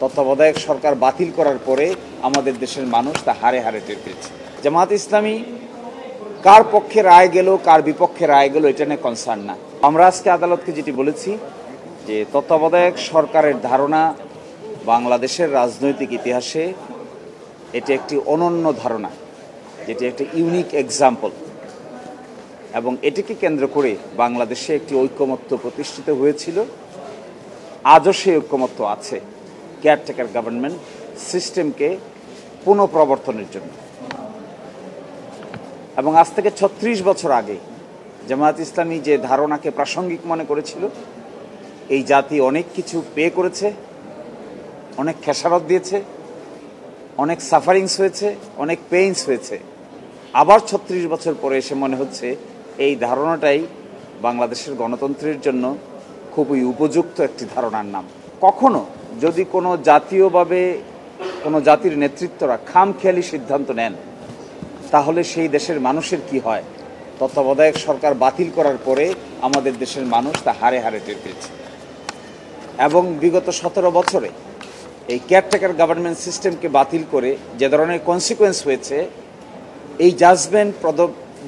তত্ত্বাবধায়ক সরকার বাতিল করার পরে আমাদের দেশের মানুষ তা হারে হারে টের পেয়েছে। জামাত ইসলামী কার পক্ষে রায় গেল কার বিপক্ষে রায় গেল এটা নিয়ে কনসার্ন না। আমরা আজকে আদালতকে যেটি বলেছি যে তত্ত্বাবধায়ক সরকারের ধারণা বাংলাদেশের রাজনৈতিক ইতিহাসে এটি একটি অনন্য ধারণা, যেটি একটি ইউনিক এক্সাম্পল, এবং এটিকে কেন্দ্র করে বাংলাদেশে একটি ঐকমত্য প্রতিষ্ঠিত হয়েছিল। আজও সেই ঐকমত্য আছে কেয়ারটেকার গভর্নমেন্ট সিস্টেমকে পুনঃপ্রবর্তনের জন্য। এবং আজ থেকে ৩৬ বছর আগে জামায়াত ইসলামী যে ধারণাকে প্রাসঙ্গিক মনে করেছিল, এই জাতি অনেক কিছু পে করেছে, অনেক খেসারত দিয়েছে, অনেক সাফারিংস হয়েছে, অনেক পেইনস হয়েছে। আবার ৩৬ বছর পরে এসে মনে হচ্ছে এই ধারণাটাই বাংলাদেশের গণতন্ত্রের জন্য খুবই উপযুক্ত একটি ধারণার নাম। কখনো যদি কোনো জাতীয়ভাবে কোনো জাতির নেতৃত্বরা খামখেয়ালি সিদ্ধান্ত নেন, তাহলে সেই দেশের মানুষের কি হয়? তত্ত্বাবধায়ক সরকার বাতিল করার পরে আমাদের দেশের মানুষ তা হারে হারে টের পেয়েছে। এবং বিগত ১৭ বছরে এই কেয়ারটেকার গভর্নমেন্ট সিস্টেমকে বাতিল করে যে ধরনের কনসিকুয়েন্স হয়েছে, এই জাজমেন্ট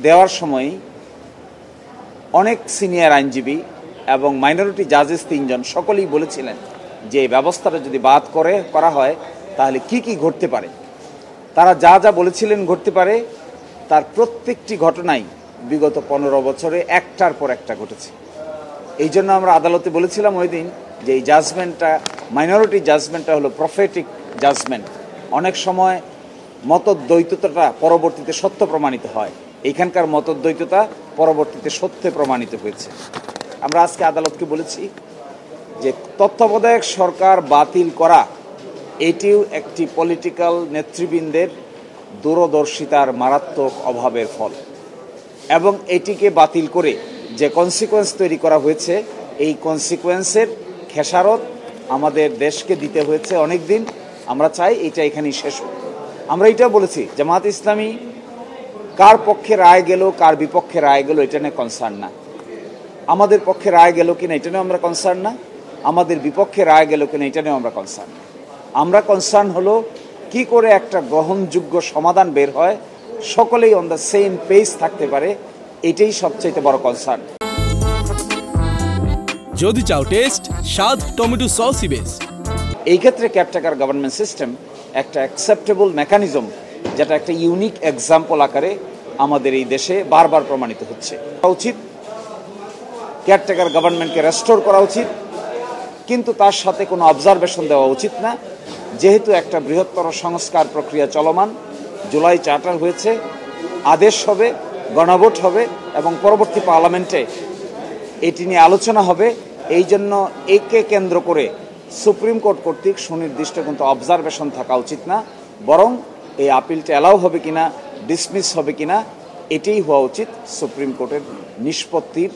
দেওয়ার সময় অনেক সিনিয়র আইনজীবী এবং মাইনরিটি জাজেস ৩ জন সকলেই বলেছিলেন যে এই ব্যবস্থাটা যদি বাদ করা হয় তাহলে কি কি ঘটতে পারে। তারা যা যা বলেছিলেন ঘটতে পারে, তার প্রত্যেকটি ঘটনাই বিগত ১৫ বছরে একটার পর একটা ঘটেছে। এই জন্য আমরা আদালতে বলেছিলাম ওই দিন যে এই জাজমেন্টটা, মাইনরিটি জাজমেন্টটা হলো প্রফেটিক জাজমেন্ট। অনেক সময় মতদ্বৈততাটা পরবর্তীতে সত্য প্রমাণিত হয়, এইখানকার মতদ্বৈততা পরবর্তীতে সত্যে প্রমাণিত হয়েছে। আমরা আজকে আদালতকে বলেছি যে তত্ত্বাবধায়ক সরকার বাতিল করা এটিও একটি পলিটিক্যাল নেতৃবৃন্দের দূরদর্শিতার মারাত্মক অভাবের ফল, এবং এটিকে বাতিল করে যে কনসিকোয়েন্স তৈরি করা হয়েছে, এই কনসিকোয়েন্সের খেসারত আমাদের দেশকে দিতে হয়েছে অনেক দিন। আমরা চাই এটা এখানেই শেষ হোক। আমরা এটাও বলেছি জামাত ইসলামী কার পক্ষে রায় গেল কার বিপক্ষে রায় গেল এটা নিয়ে কনসার্ন না। আমাদের পক্ষে রায় গেল কিনা এটা নিয়েও আমরা কনসার্ন না, আমাদের বিপক্ষে রায় গেল কিনা এটা নিয়েও আমরা কনসার্ন না। আমরা কনসার্ন হলো কি করে একটা গ্রহণযোগ্য সমাধান বের হয়, সকলেই অন দ্য সেম পেজ থাকতে পারে, এটাই সবচেয়ে বড় কনসার্ন। যদি চাও টেস্ট স্বাদ টমেটো সসই বেশ। এই ক্ষেত্রে কেয়ারটেকার গভর্নমেন্ট সিস্টেম একটা অ্যাকসেপ্টেবল মেকানিজম, যেটা একটা ইউনিক এক্সাম্পল আকারে আমাদের এই দেশে বারবার প্রমাণিত হচ্ছে। উচিত কেয়ারটেকার গভর্নমেন্টকে রেস্টোর করা উচিত, কিন্তু তার সাথে কোনো অবজারভেশন দেওয়া উচিত না। যেহেতু একটা বৃহত্তর সংস্কার প্রক্রিয়া চলমান, জুলাই চার্টার হয়েছে, আদেশ হবে, গণভোট হবে এবং পরবর্তী পার্লামেন্টে এটি নিয়ে আলোচনা হবে। এই জন্য একে কেন্দ্র করে সুপ্রিম কোর্ট কর্তৃক সুনির্দিষ্ট কিন্তু অবজারভেশন থাকা উচিত না, বরং এই আপিলটা অ্যালাউ হবে কিনা, ডিসমিস হবে কিনা, এটাই হওয়া উচিত সুপ্রিম কোর্টের নিষ্পত্তির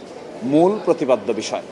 মূল প্রতিপাদ্য বিষয়।